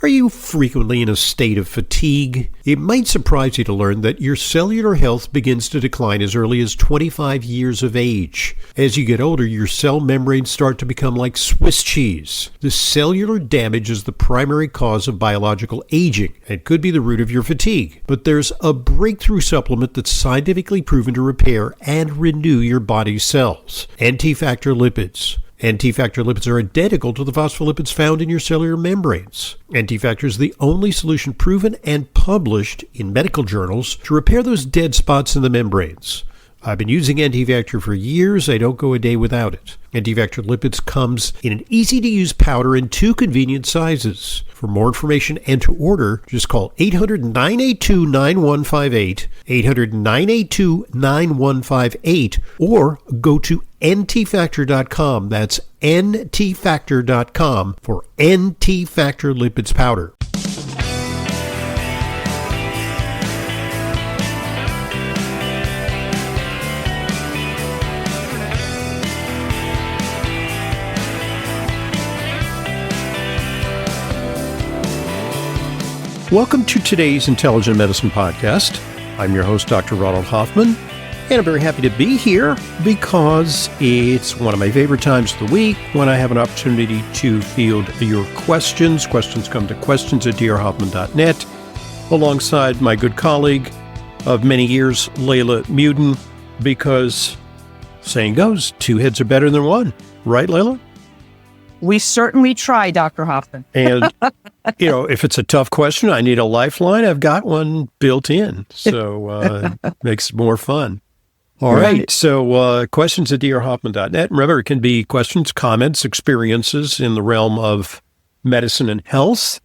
Are you frequently in a state of fatigue? It might surprise you to learn that your cellular health begins to decline as early as 25 years of age. As you get older, your cell membranes start to become like Swiss cheese. The cellular damage is the primary cause of biological aging and could be the root of your fatigue. But there's a breakthrough supplement that's scientifically proven to repair and renew your body's cells. NT-factor lipids. NT-factor lipids are identical to the phospholipids found in your cellular membranes. NT-factor is the only solution proven and published in medical journals to repair those dead spots in the membranes. I've been using NT-factor for years. I don't go a day without it. NT-factor lipids comes in an easy-to-use powder in 2 convenient sizes. For more information and to order, just call 800-982-9158, 800-982-9158, or go to ntfactor.com. That's ntfactor.com for NT-factor lipids powder. Welcome to today's Intelligent Medicine Podcast. I'm your host, Dr. Ronald Hoffman, and I'm very happy to be here because it's one of my favorite times of the week when I have an opportunity to field your questions. Questions come to questions@drhoffman.net alongside my good colleague of many years, Leyla Muden, because saying goes, 2 heads are better than 1. Right, Leyla? We certainly try, Dr. Hoffman. And, if it's a tough question, I need a lifeline. I've got one built in, so it makes it more fun. All right. So questions@drhoffman.net. Remember, it can be questions, comments, experiences in the realm of medicine and health,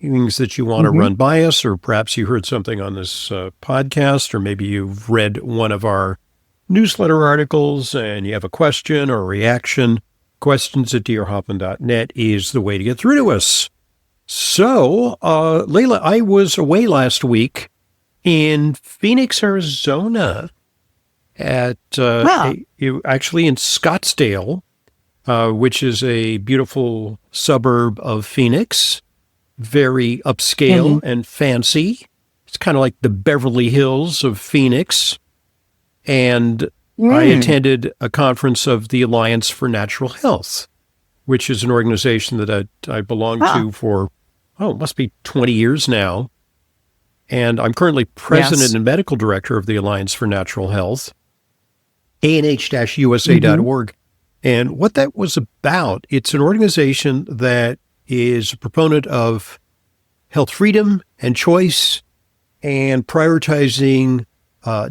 things that you want to run by us, or perhaps you heard something on this podcast, or maybe you've read one of our newsletter articles and you have a question or a reaction. Questions@drhoffman.net is the way to get through to us. So, Leyla, I was away last week in Phoenix, Arizona, at actually in Scottsdale, which is a beautiful suburb of Phoenix, very upscale and fancy. It's kind of like the Beverly Hills of Phoenix. And I attended a conference of the Alliance for Natural Health, which is an organization that I belong to for, it must be 20 years now. And I'm currently president and medical director of the Alliance for Natural Health, anh-usa.org. And what that was about, it's an organization that is a proponent of health freedom and choice and prioritizing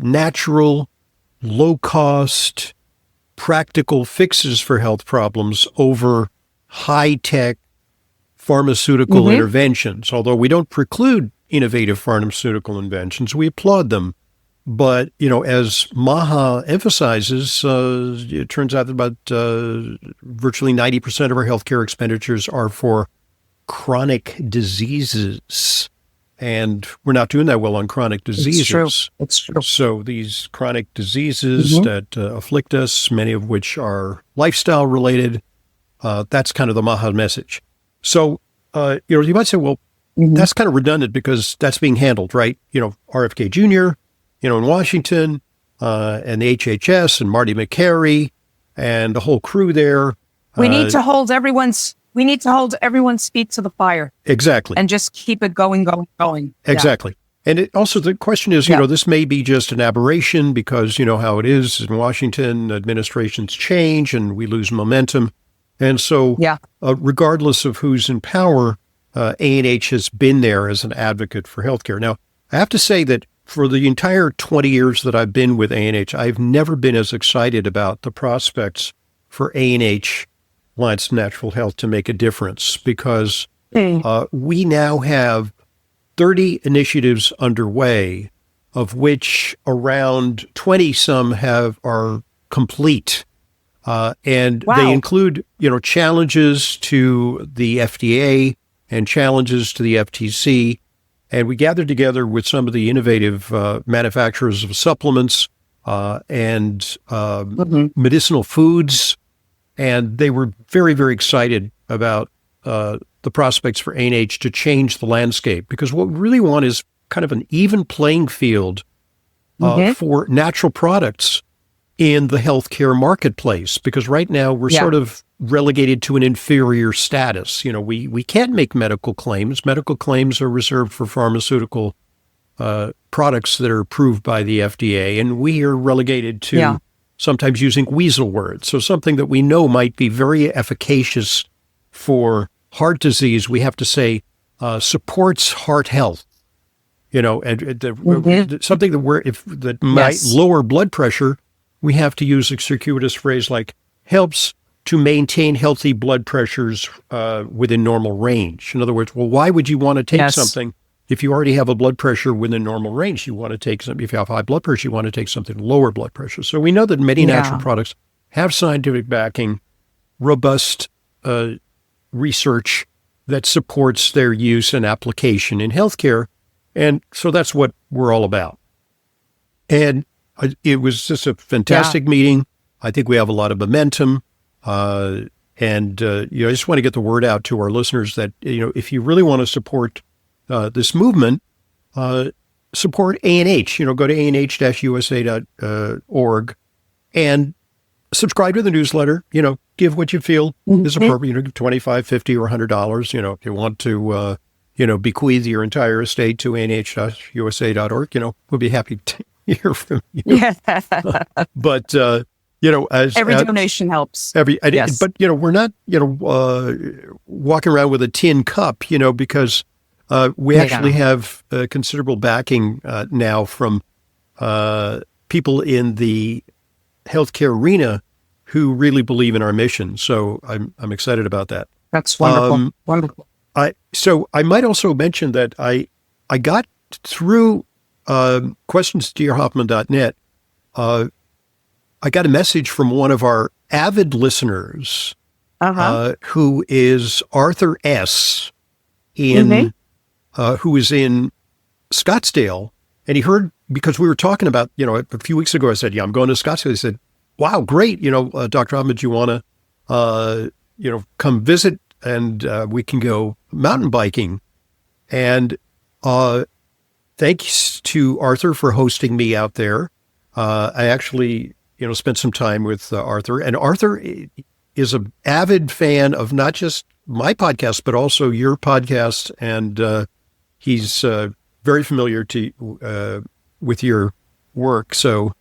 natural, low-cost, practical fixes for health problems over high-tech pharmaceutical interventions. Although we don't preclude innovative pharmaceutical inventions, we applaud them. But, as Maha emphasizes, it turns out that about virtually 90% of our healthcare expenditures are for chronic diseases. And we're not doing that well on chronic diseases. It's true. So these chronic diseases that afflict us, many of which are lifestyle related, that's kind of the Maha message. So, you might say, well, that's kind of redundant because that's being handled, right? RFK Jr., in Washington, and the HHS and Marty McCary and the whole crew there. We need to hold everyone's feet to the fire. Exactly. And just keep it going. Exactly. And it also, the question is, this may be just an aberration because you know how it is in Washington, administrations change and we lose momentum. And so regardless of who's in power, ANH has been there as an advocate for healthcare. Now, I have to say that for the entire 20 years that I've been with ANH, I've never been as excited about the prospects for ANH, Alliance for Natural Health, to make a difference because we now have 30 initiatives underway, of which around 20 some are complete. And they include, challenges to the FDA and challenges to the FTC. And we gathered together with some of the innovative manufacturers of supplements and medicinal foods. And they were very, very excited about the prospects for A&H to change the landscape, because what we really want is kind of an even playing field for natural products in the healthcare marketplace, because right now we're sort of relegated to an inferior status. We can't make medical claims. Medical claims are reserved for pharmaceutical products that are approved by the FDA, and we are relegated to sometimes using weasel words. So something that we know might be very efficacious for heart disease, we have to say supports heart health. And something that might lower blood pressure, we have to use a circuitous phrase like helps to maintain healthy blood pressures within normal range. In other words, well, why would you want to take something if you already have a blood pressure within normal range? You want to take something, if you have high blood pressure, you want to take something lower blood pressure. So we know that many natural products have scientific backing, robust research that supports their use and application in healthcare. And so that's what we're all about. And it was just a fantastic meeting. I think we have a lot of momentum. I just want to get the word out to our listeners that, if you really want to support this movement, support A&H. Go to anh-usa.org and subscribe to the newsletter. Give what you feel is appropriate. Give $25, $50, or $100. If you want to, bequeath your entire estate to anh-usa.org, we'll be happy to hear from you. But every donation helps. But we're not walking around with a tin cup, because we actually have considerable backing now from people in the healthcare arena who really believe in our mission. So I'm excited about that. That's wonderful. Wonderful. So I might also mention that I got through questions@drhoffman.net. I got a message from one of our avid listeners, who is Arthur S. Who is in Scottsdale, and he heard, because we were talking about, a few weeks ago, I said, I'm going to Scottsdale. He said, wow, great. Dr. Hoffman, do you want to, come visit and we can go mountain biking? And thanks to Arthur for hosting me out there. I actually, spent some time with Arthur, and Arthur is an avid fan of not just my podcast, but also your podcast. And he's very familiar with your work. So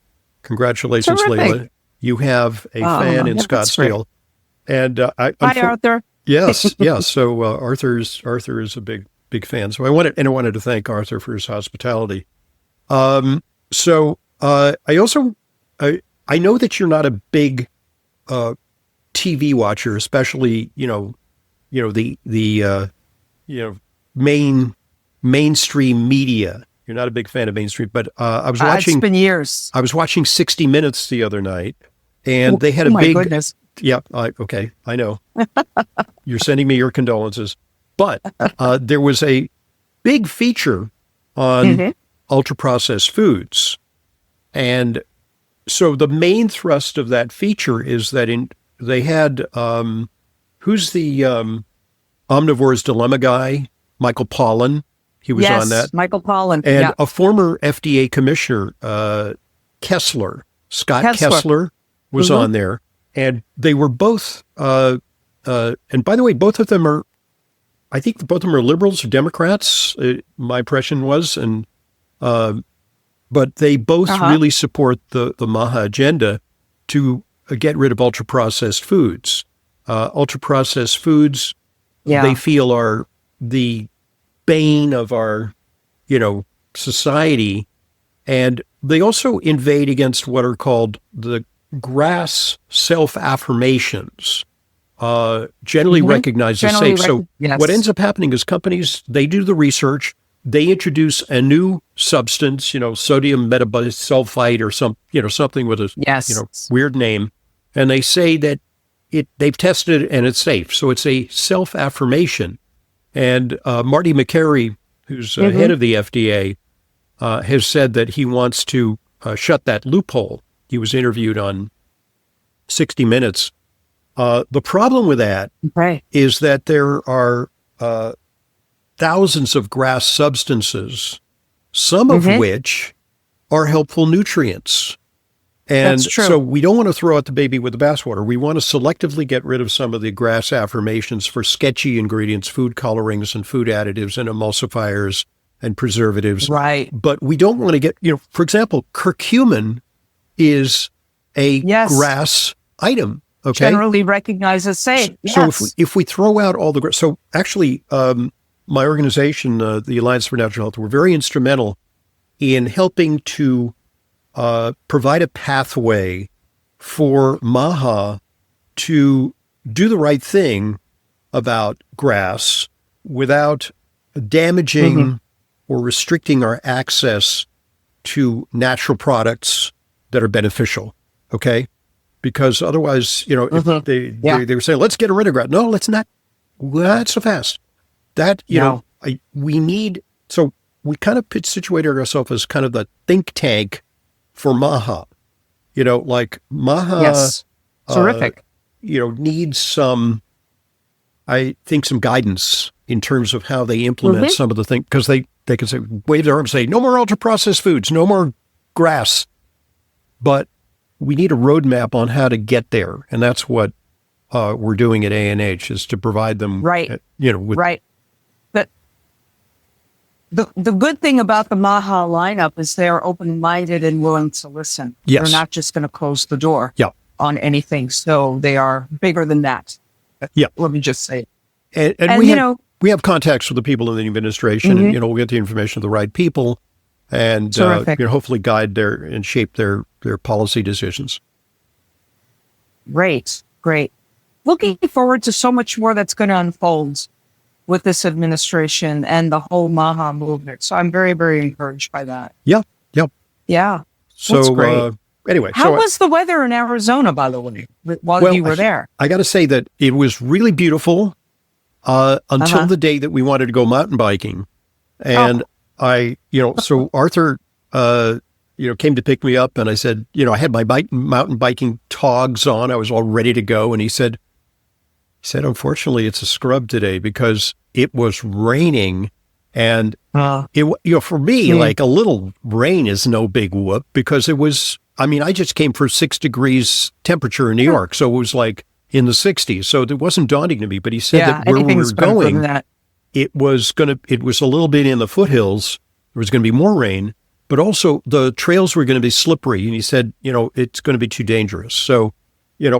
congratulations, Leyla. You have a fan in Scottsdale. And hi, Arthur. Yes. So Arthur is a big fan. So I wanted to thank Arthur for his hospitality. I also I know that you're not a big TV watcher, especially the mainstream media. You're not a big fan of mainstream, but I was watching. It's been years. I was watching 60 Minutes the other night, and they had a big. Goodness. Yeah. Okay. I know. You're sending me your condolences, but there was a big feature on ultra-processed foods, and so the main thrust of that feature is that they had who's the Omnivore's Dilemma guy, Michael Pollan. He was on that. Michael Pollan. And a former FDA commissioner, Scott Kessler, was on there. And they were both, and by the way, I think both of them are liberals or Democrats, my impression was. And but they both really support the MAHA agenda to get rid of ultra-processed foods. Ultra-processed foods, they feel, are the bane of our, society. And they also invade against what are called the GRAS self-affirmations, generally recognized as safe. So what ends up happening is companies, they do the research, they introduce a new substance, sodium metabisulfite or something with a weird name, and they say that they've tested it and it's safe. So it's a self-affirmation. And Marty McCary, who's head of the FDA, has said that he wants to shut that loophole. He was interviewed on 60 Minutes. The problem with that is that there are thousands of grass substances, some of which are helpful nutrients. And so we don't want to throw out the baby with the bathwater. We want to selectively get rid of some of the grass affirmations for sketchy ingredients, food colorings and food additives and emulsifiers and preservatives. Right. But we don't want to get, for example, curcumin is a grass item. Okay. Generally recognized as safe. So if we throw out all the grass, so actually my organization, the Alliance for Natural Health, were very instrumental in helping to provide a pathway for MAHA to do the right thing about grass without damaging or restricting our access to natural products that are beneficial. Okay. Because otherwise, if they were saying, let's get rid of grass. No, let's not. Not so fast. That, we need, so we kind of situated ourselves as kind of the think tank for MAHA. Like MAHA, terrific. Needs some, I think, some guidance in terms of how they implement some of the things, because they can say, wave their arms, say, no more ultra processed foods, no more grass. But we need a roadmap on how to get there. And that's what we're doing at ANH, is to provide them, with The good thing about the MAHA lineup is they're open-minded and willing to listen. Yes. They're not just going to close the door on anything. So they are bigger than that. Yeah. Let me just say. And we have contacts with the people in the administration, and, we'll get the information to the right people and hopefully guide and shape their policy decisions. Great. Looking forward to so much more that's going to unfold with this administration and the whole MAHA movement. So I'm very, very encouraged by that. Yeah. So that's great. Anyway. How was the weather in Arizona, by the way, while you were there? I got to say that it was really beautiful until the day that we wanted to go mountain biking. And so Arthur, came to pick me up, and I said, I had my mountain biking togs on. I was all ready to go. And he said, unfortunately, it's a scrub today because it was raining. And for me, like, a little rain is no big whoop, because it was, I just came for 6 degrees temperature in New York. So it was like in the 60s. So it wasn't daunting to me, but he said that where we were going, it was a little bit in the foothills. There was going to be more rain, but also the trails were going to be slippery. And he said, it's going to be too dangerous. So,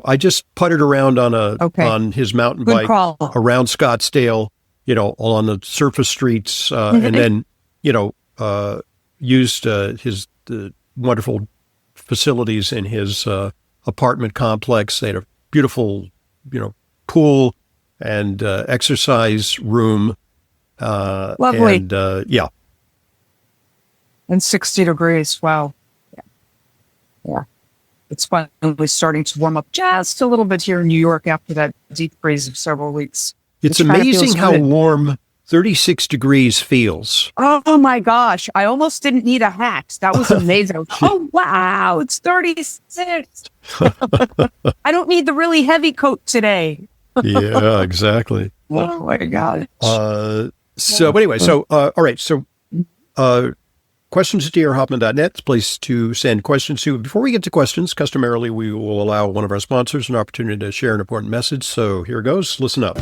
I just putted around on his mountain bike around Scottsdale, on the surface streets, and then, used the wonderful facilities in his apartment complex. They had a beautiful, pool and exercise room. Lovely. And And 60 degrees. Wow. Yeah. It's finally starting to warm up just a little bit here in New York after that deep freeze of several weeks. It's amazing how warm 36 degrees feels. Oh my gosh. I almost didn't need a hat. That was amazing. Oh, wow. It's 36. I don't need the really heavy coat today. Yeah, exactly. Oh my God. All right. So, questions at drhoffman.net, the place to send questions to. Before we get to questions, customarily, we will allow one of our sponsors an opportunity to share an important message. So here goes. Listen up.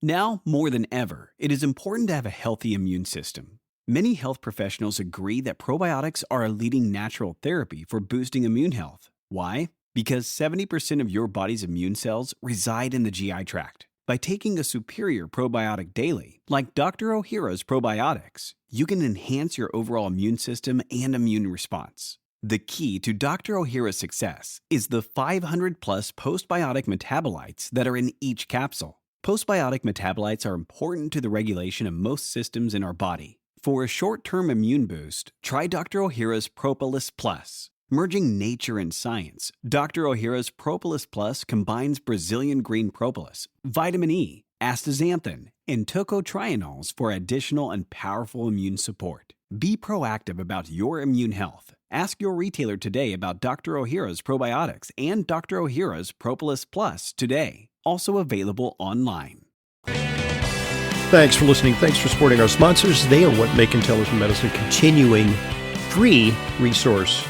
Now, more than ever, it is important to have a healthy immune system. Many health professionals agree that probiotics are a leading natural therapy for boosting immune health. Why? Because 70% of your body's immune cells reside in the GI tract. By taking a superior probiotic daily, like Dr. Ohhira's probiotics, you can enhance your overall immune system and immune response. The key to Dr. Ohhira's success is the 500-plus postbiotic metabolites that are in each capsule. Postbiotic metabolites are important to the regulation of most systems in our body. For a short-term immune boost, try Dr. Ohhira's Propolis Plus. Merging nature and science, Dr. Ohhira's Propolis Plus combines Brazilian green propolis, vitamin E, astaxanthin, and tocotrienols for additional and powerful immune support. Be proactive about your immune health. Ask your retailer today about Dr. Ohhira's probiotics and Dr. Ohhira's Propolis Plus today. Also available online. Thanks for listening. Thanks for supporting our sponsors. They are what make intelligent medicine continuing free resource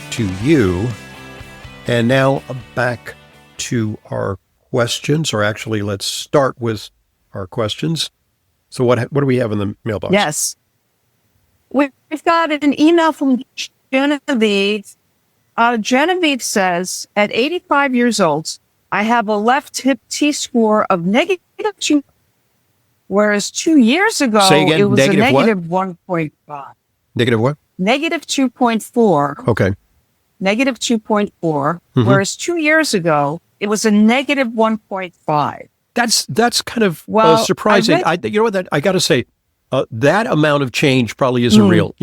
to you. And now back to our questions, or actually let's start with our questions. So what do we have in the mailbox? Yes. We've got an email from Genevieve. Genevieve says, at 85 years old, I have a left hip T-score of -2, whereas 2 years ago, again, it was negative a what? -1.5. Negative what? -2.4. Okay. -2.4, whereas 2 years ago, it was a -1.5. That's kind of Well, surprising. I got to say, that amount of change probably isn't real.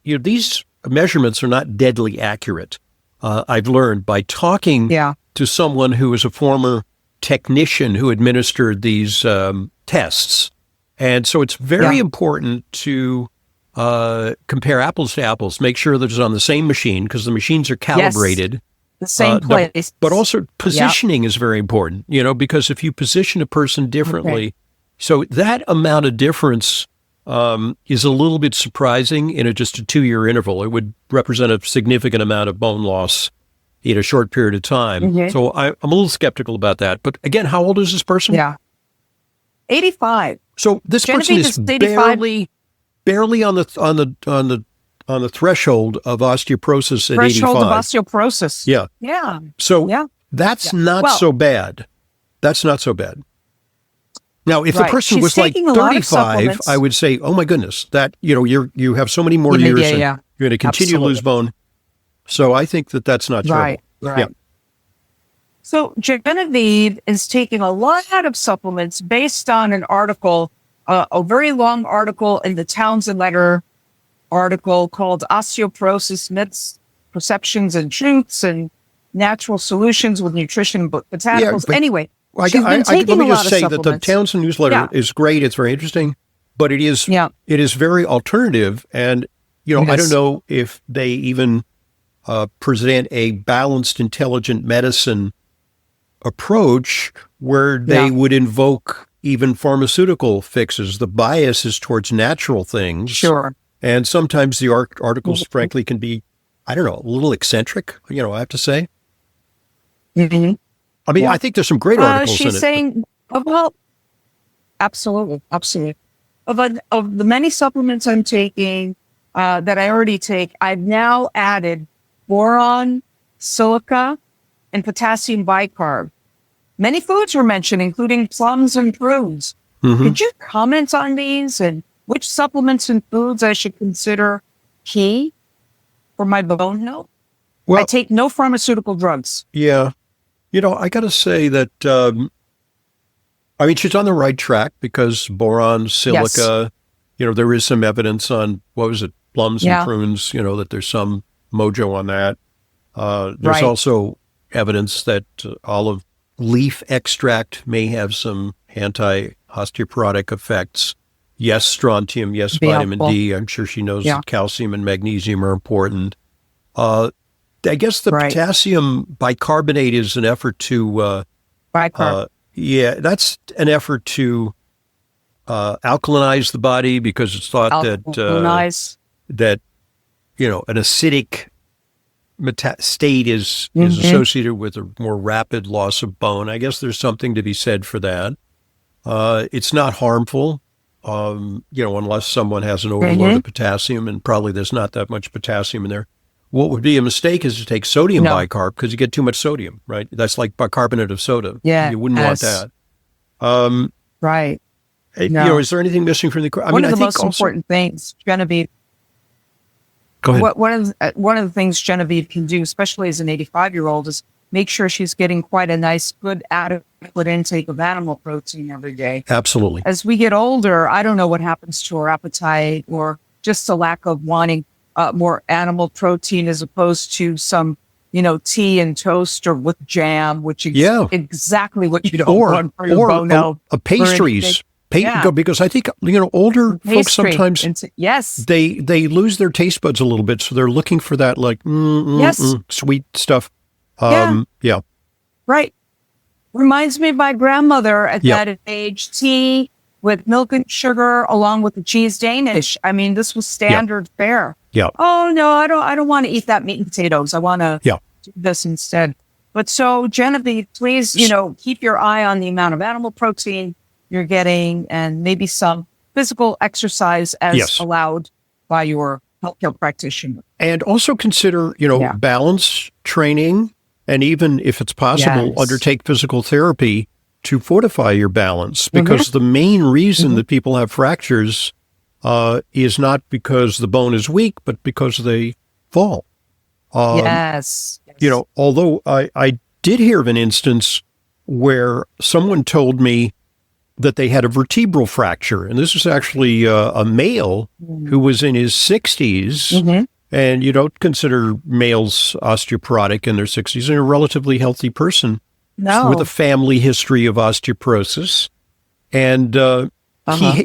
These measurements are not deadly accurate. I've learned by talking to someone who is a former technician who administered these tests. And so it's very important to compare apples to apples, make sure that it's on the same machine because the machines are calibrated. Yes, the same place. But also positioning is very important, because if you position a person differently, so that amount of difference is a little bit surprising in just a 2-year interval. It would represent a significant amount of bone loss in a short period of time. So I'm a little skeptical about that. But again, how old is this person? 85. So this person is 85. barely on the threshold of osteoporosis at 85. Threshold of osteoporosis. Yeah. So that's not so bad. That's not so bad. Now, if the person was like 35, I would say, oh my goodness, that, you have so many more years and you're going to continue to lose bone. So I think that's not true. Right. Yeah. So Genevieve is taking a lot of supplements based on an article, a very long article in the Townsend Letter article called Osteoporosis Myths, Perceptions and Truths and Natural Solutions with Nutrition Botanicals. Anyway, she's been taking let me a just lot say of that the Townsend newsletter is great. It's very interesting, but it is very alternative. And, I don't know if they even present a balanced, intelligent medicine approach where they would invoke even pharmaceutical fixes. The bias is towards natural things. Sure. And sometimes the articles, frankly, can be, I don't know, a little eccentric, I have to say. I mean, I think there's some great articles in it. She's saying, well, absolutely. Of the many supplements I'm taking, that I already take, I've now added boron, silica, and potassium bicarb. Many foods were mentioned, including plums and prunes. Could you comment on these and which supplements and foods I should consider key for my bone health? Well, I take no pharmaceutical drugs. Yeah. I got to say that, she's on the right track because boron, silica, there is some evidence on, plums and prunes, that there's some mojo on that. There's also evidence that olive leaf extract may have some anti-osteoporotic effects. Yes, strontium. Yes, vitamin D. I'm sure she knows that calcium and magnesium are important. I guess the potassium bicarbonate is an effort to... that's an effort to alkalinize the body because it's thought that an acidic state is associated with a more rapid loss of bone. I guess there's something to be said for that. It's not harmful, unless someone has an overload of potassium, and probably there's not that much potassium in there. What would be a mistake is to take sodium bicarb because you get too much sodium, right? That's like bicarbonate of soda. Yeah. You wouldn't want that. Right. Is there anything missing from the... One of the most important things, Genevieve... Go ahead. One of the things Genevieve can do, especially as an 85-year-old, is make sure she's getting quite a nice, good, adequate intake of animal protein every day. Absolutely. As we get older, I don't know what happens to our appetite or just a lack of wanting more animal protein as opposed to some, tea and toast or with jam, which is exactly what you don't want for your bone health. Pastries. Because I think, older folks sometimes, they lose their taste buds a little bit. So they're looking for that sweet stuff. Right. Reminds me of my grandmother at that age. Tea, with milk and sugar along with the cheese Danish. I mean, this was standard fare. Yeah. Oh no, I don't want to eat that meat and potatoes. I want to do this instead. But so Genevieve, please, keep your eye on the amount of animal protein you're getting and maybe some physical exercise as allowed by your healthcare practitioner. And also consider, balance training, and even if it's possible, undertake physical therapy to fortify your balance, because the main reason that people have fractures is not because the bone is weak, but because they fall. Although I did hear of an instance where someone told me that they had a vertebral fracture, and this was actually a male who was in his 60s, and you don't consider males osteoporotic in their 60s, and a relatively healthy person with a family history of osteoporosis. And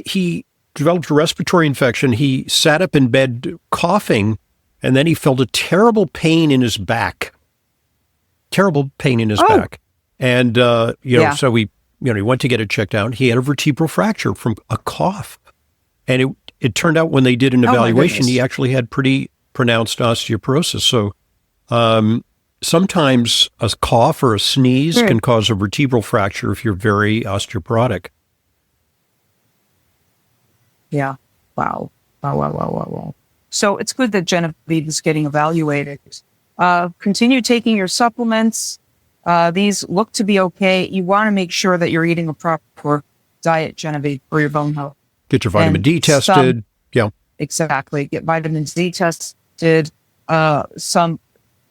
he developed a respiratory infection. He sat up in bed coughing, and then he felt a terrible pain in his back. Back. And, so he went to get it checked out. He had a vertebral fracture from a cough. And it turned out when they did an evaluation, he actually had pretty pronounced osteoporosis. So sometimes a cough or a sneeze can cause a vertebral fracture if you're very osteoporotic. Yeah. Wow. So it's good that Genevieve is getting evaluated. Continue taking your supplements. These look to be okay. You want to make sure that you're eating a proper diet, Genevieve, for your bone health. Get your vitamin D tested. Exactly. Get vitamin D tested.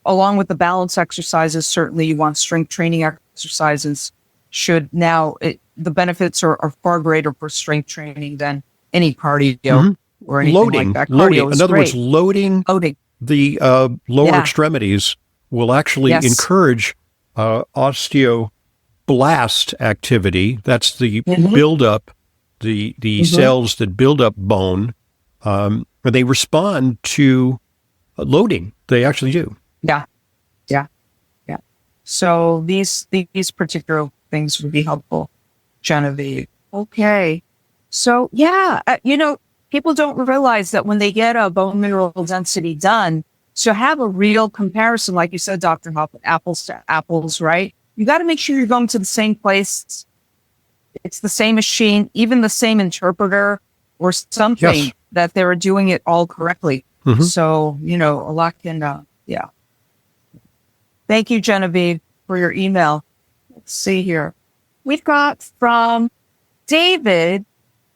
Along with the balance exercises, certainly you want strength training exercises. The benefits are far greater for strength training than any cardio or anything like that. Loading. In other words, loading the lower extremities will actually encourage osteoblast activity. That's the buildup, the cells that build up bone. They respond to loading. They actually do. Yeah. So these particular things would be helpful, Genevieve. Okay. So people don't realize that when they get a bone mineral density done, to have a real comparison, like you said, Dr. Hoffman, apples to apples, right? You got to make sure you're going to the same place. It's the same machine, even the same interpreter or something that they're doing it all correctly. So, a lot can, Thank you, Genevieve, for your email. Let's see here. We've got from David.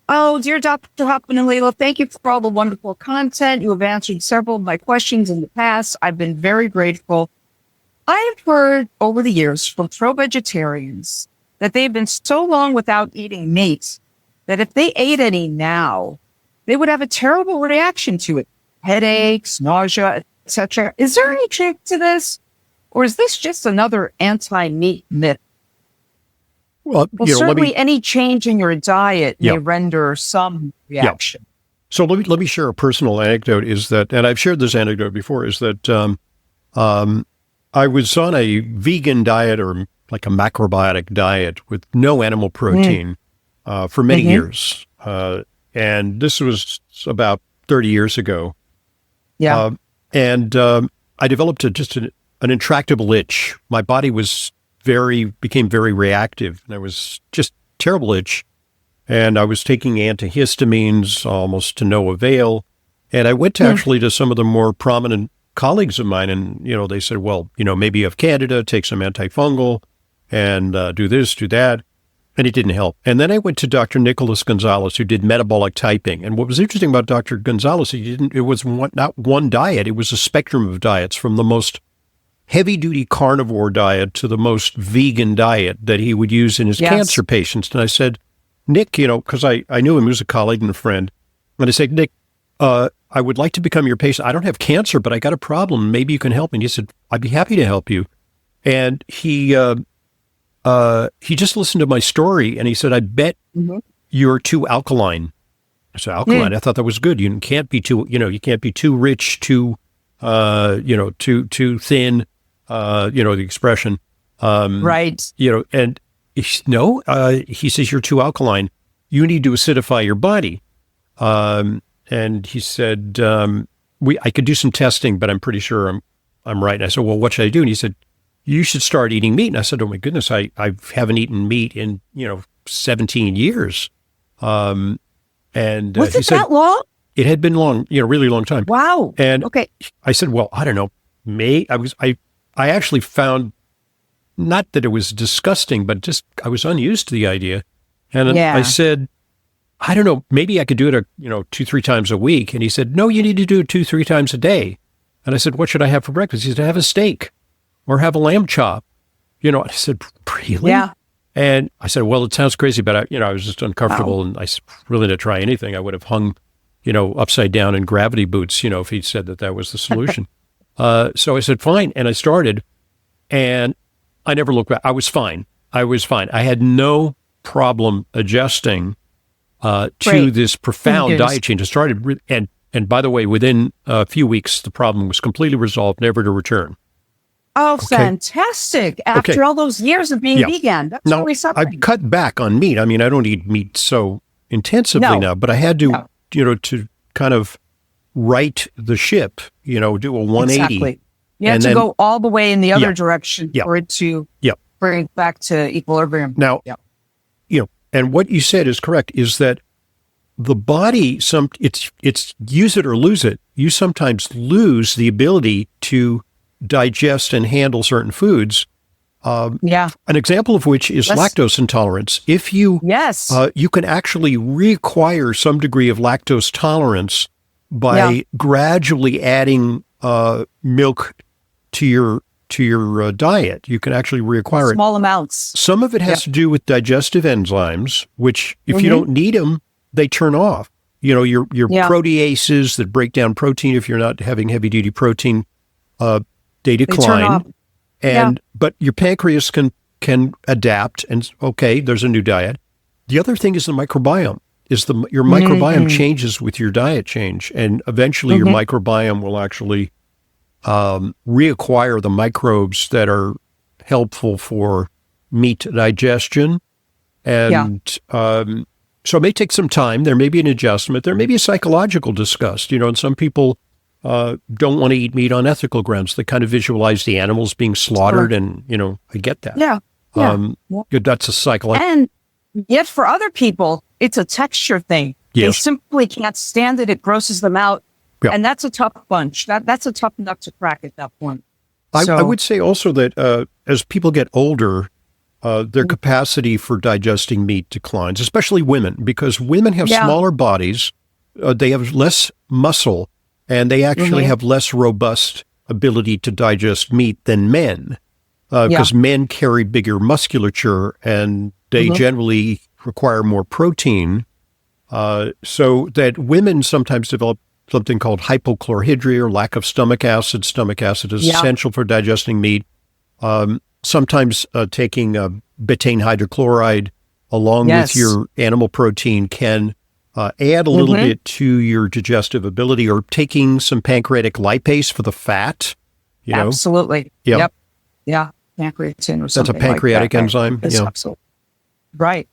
Oh, dear Dr. Hoffman and Leyla, thank you for all the wonderful content. You have answered several of my questions in the past. I've been very grateful. I have heard over the years from pro-vegetarians that they've been so long without eating meat that if they ate any now, they would have a terrible reaction to it. Headaches, nausea, etc. Is there any truth to this? Or is this just another anti-meat myth? Well, certainly any change in your diet may render some reaction. So let me share a personal anecdote, is that, and I've shared this anecdote before, is that I was on a vegan diet, or like a macrobiotic diet with no animal protein for many years. And this was about 30 years ago. I developed an intractable itch. My body became very reactive, and I was just terrible itch. And I was taking antihistamines almost to no avail. And I went actually to some of the more prominent colleagues of mine, and, they said, well, maybe you have candida, take some antifungal and do this, do that. And it didn't help. And then I went to Dr. Nicholas Gonzalez, who did metabolic typing. And what was interesting about Dr. Gonzalez, it was not one diet. It was a spectrum of diets, from the most heavy-duty carnivore diet to the most vegan diet that he would use in his cancer patients. And I said, Nick, because I knew him, he was a colleague and a friend. And I said, Nick, I would like to become your patient. I don't have cancer, but I got a problem. Maybe you can help me. And he said, I'd be happy to help you. And he just listened to my story, and he said, I bet you're too alkaline. I said, alkaline? I thought that was good. You can't be too, you can't be too rich, too thin, the expression. Right. And he says, you're too alkaline. you need to acidify your body. And he said, I could do some testing, but I'm pretty sure I'm right. And I said, well, what should I do? And he said, you should start eating meat. And I said, oh my goodness, I haven't eaten meat in, 17 years. Was it that long? It had been long, really long time. Wow. And okay. I said, well, I don't know. I actually found, not that it was disgusting, but just I was unused to the idea. And I said, I don't know, maybe I could do it, 2-3 times a week. And he said, no, you need to do it 2-3 times a day. And I said, what should I have for breakfast? He said, have a steak or have a lamb chop. I said, really? Yeah. And I said, well, it sounds crazy, but I was just uncomfortable. Wow. And I really didn't try anything. I would have hung, upside down in gravity boots, if he'd said that was the solution. So I said, fine. And I started, and I never looked back. I was fine. I had no problem adjusting to this profound diet change. I started, and by the way, within a few weeks, the problem was completely resolved, never to return. Oh, okay. Fantastic. After all those years of being vegan, that's really something. I've cut back on meat. I mean, I don't eat meat so intensively now, but I had to, to kind of right the ship, do a 180. Exactly. You had to go all the way in the other direction for it to bring it back to equilibrium. Now, and what you said is correct, is that the body, it's use it or lose it. You sometimes lose the ability to digest and handle certain foods. An example of which is lactose intolerance. If you, you can actually reacquire some degree of lactose tolerance by gradually adding milk to your diet. You can actually reacquire small amounts. Some of it has to do with digestive enzymes, which if you don't need them, they turn off. Your proteases that break down protein, if you're not having heavy duty protein, they decline. But your pancreas can adapt, and there's a new diet. The other thing is the microbiome. Your microbiome changes with your diet change, and eventually your microbiome will actually reacquire the microbes that are helpful for meat digestion. And so it may take some time. There may be an adjustment. There may be a psychological disgust, and some people don't want to eat meat on ethical grounds. They kind of visualize the animals being slaughtered, and, I get that. That's a psychological. And yet for other people, it's a texture thing. They simply can't stand it. It grosses them out. And that's a tough bunch. That's a tough nut to crack at that point. I would say also that as people get older, their capacity for digesting meat declines, especially women, because women have smaller bodies. They have less muscle, and they actually have less robust ability to digest meat than men, because men carry bigger musculature, and they generally require more protein. So that women sometimes develop something called hypochlorhydria, or lack of stomach acid. Stomach acid is essential for digesting meat. Sometimes taking betaine hydrochloride along with your animal protein can add a little bit to your digestive ability, or taking some pancreatic lipase for the fat. Absolutely. Yep. Yeah. Pancreatin or That's something a pancreatic like that. enzyme. Absolutely. Right.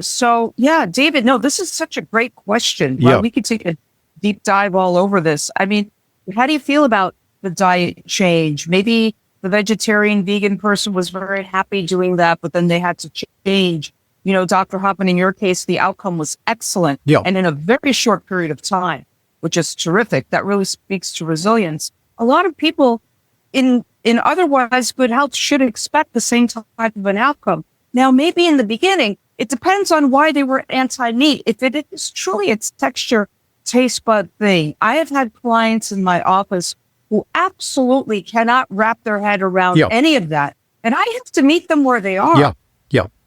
So, David, no, this is such a great question. Well, we could take a deep dive all over this. I mean, how do you feel about the diet change? Maybe the vegetarian, vegan person was very happy doing that, but then they had to change. Dr. Hoffman, in your case, the outcome was excellent. And in a very short period of time, which is terrific. That really speaks to resilience. A lot of people in otherwise good health should expect the same type of an outcome. Now, maybe in the beginning, it depends on why they were anti-meat. If it is truly its texture, taste bud thing. I have had clients in my office who absolutely cannot wrap their head around any of that. And I have to meet them where they are.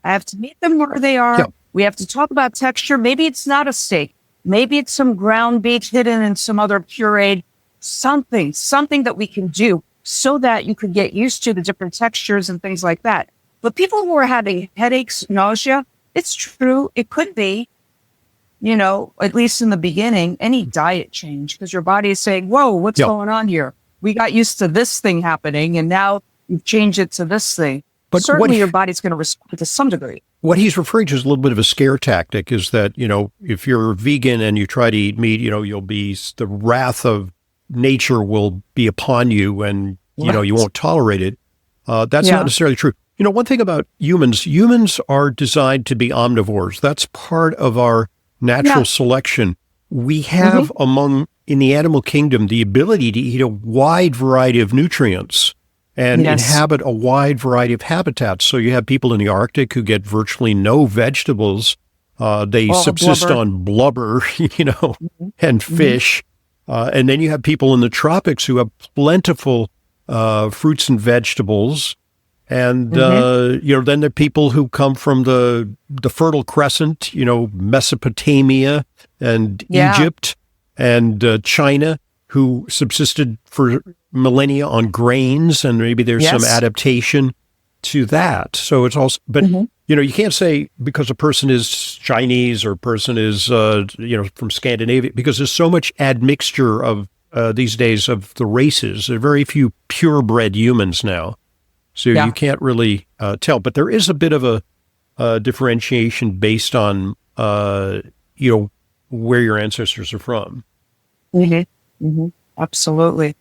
I have to meet them where they are. We have to talk about texture. Maybe it's not a steak. Maybe it's some ground beef hidden in some other pureed, something that we can do so that you could get used to the different textures and things like that. But people who are having headaches, nausea, it's true. It could be, at least in the beginning, any diet change, because your body is saying, whoa, what's going on here? We got used to this thing happening, and now you've changed it to this thing. But certainly your body's going to respond to some degree. What he's referring to is a little bit of a scare tactic, is that, if you're vegan and you try to eat meat, the wrath of nature will be upon you and, you won't tolerate it. That's not necessarily true. One thing about humans are designed to be omnivores. That's part of our natural selection. We have in the animal kingdom, the ability to eat a wide variety of nutrients and inhabit a wide variety of habitats. So you have people in the Arctic who get virtually no vegetables. They subsist on blubber, and fish. And then you have people in the tropics who have plentiful fruits and vegetables. And, then there are people who come from the Fertile Crescent, Mesopotamia and Egypt and China, who subsisted for millennia on grains, and maybe there's some adaptation to that. So it's also, but, you can't say because a person is Chinese or a person is, from Scandinavia, because there's so much admixture of these days of the races. There are very few purebred humans now. So you can't really tell. But there is a bit of a differentiation based on, where your ancestors are from. Absolutely.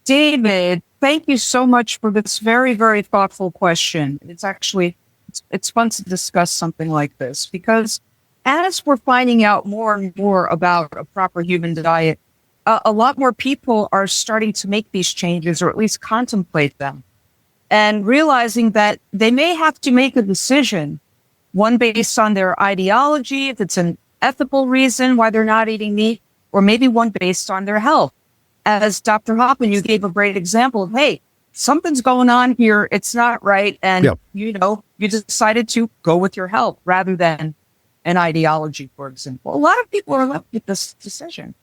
David, thank you so much for this very, very thoughtful question. It's fun to discuss something like this, because as we're finding out more and more about a proper human diet, a lot more people are starting to make these changes, or at least contemplate them, and realizing that they may have to make a decision, one based on their ideology, if it's an ethical reason why they're not eating meat, or maybe one based on their health. As Dr. Hoffman, you gave a great example of, hey, something's going on here, it's not right, and you decided to go with your health rather than an ideology, for example. A lot of people are left with this decision.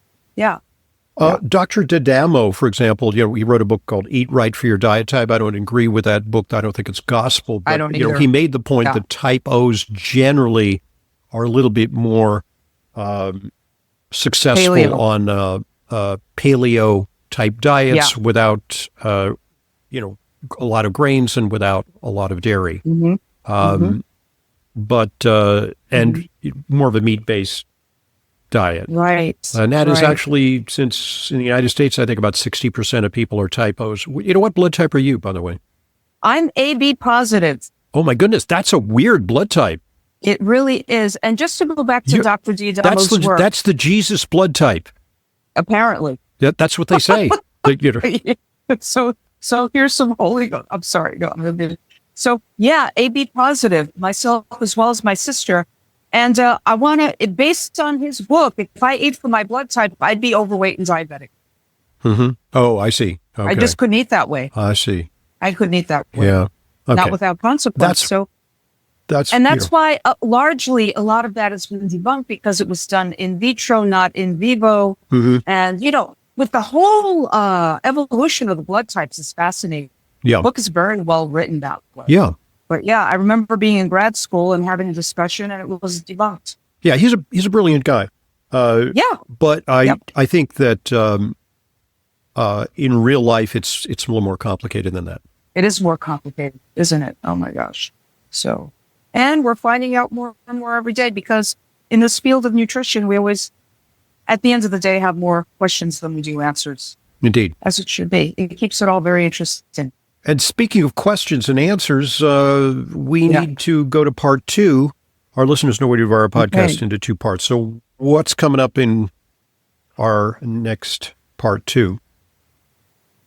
Dr. D'Adamo, for example, he wrote a book called Eat Right for Your Diet Type. I don't agree with that book. I don't think it's gospel. But, I don't either. He made the point that type O's generally are a little bit more successful on paleo type diets without, a lot of grains and without a lot of dairy. But, and more of a meat-based diet. Right. And that is actually, since in the United States, I think about 60% of people are type O's. What blood type are you, by the way? I'm AB positive. Oh my goodness, that's a weird blood type. It really is. And just to go back to Dr. D'Adamo's work. That's the Jesus blood type. Apparently. Yeah, that's what they say. So here's some holy, I'm sorry. No, so AB positive, myself as well as my sister. And I want to, based on his book, if I ate for my blood type, I'd be overweight and diabetic. Oh, I see. Okay. I just couldn't eat that way. I see. I couldn't eat that way. Yeah. Okay. Not without consequence. That's why largely a lot of that has been debunked, because it was done in vitro, not in vivo. And, with the whole evolution of the blood types is fascinating. The book is very well written that way. But I remember being in grad school and having a discussion, and it was debunked. Yeah, he's a brilliant guy. But I think that in real life, it's a little more complicated than that. It is more complicated, isn't it? Oh my gosh. So, and we're finding out more and more every day, because in this field of nutrition, we always, at the end of the day, have more questions than we do answers. Indeed. As it should be. It keeps it all very interesting. And speaking of questions and answers, we need to go to part 2. Our listeners know we divide our podcast into 2 parts. So what's coming up in our next part 2?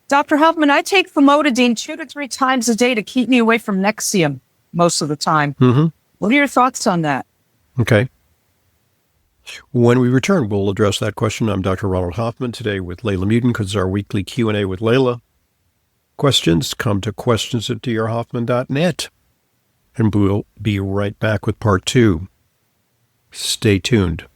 Dr. Hoffman, I take famotidine 2 to 3 times a day to keep me away from Nexium most of the time. What are your thoughts on that? Okay. When we return, we'll address that question. I'm Dr. Ronald Hoffman, today with Leyla Mutin, because it's our weekly Q&A with Leyla. Questions, come to questions@drhoffman.net. And we'll be right back with part 2. Stay tuned.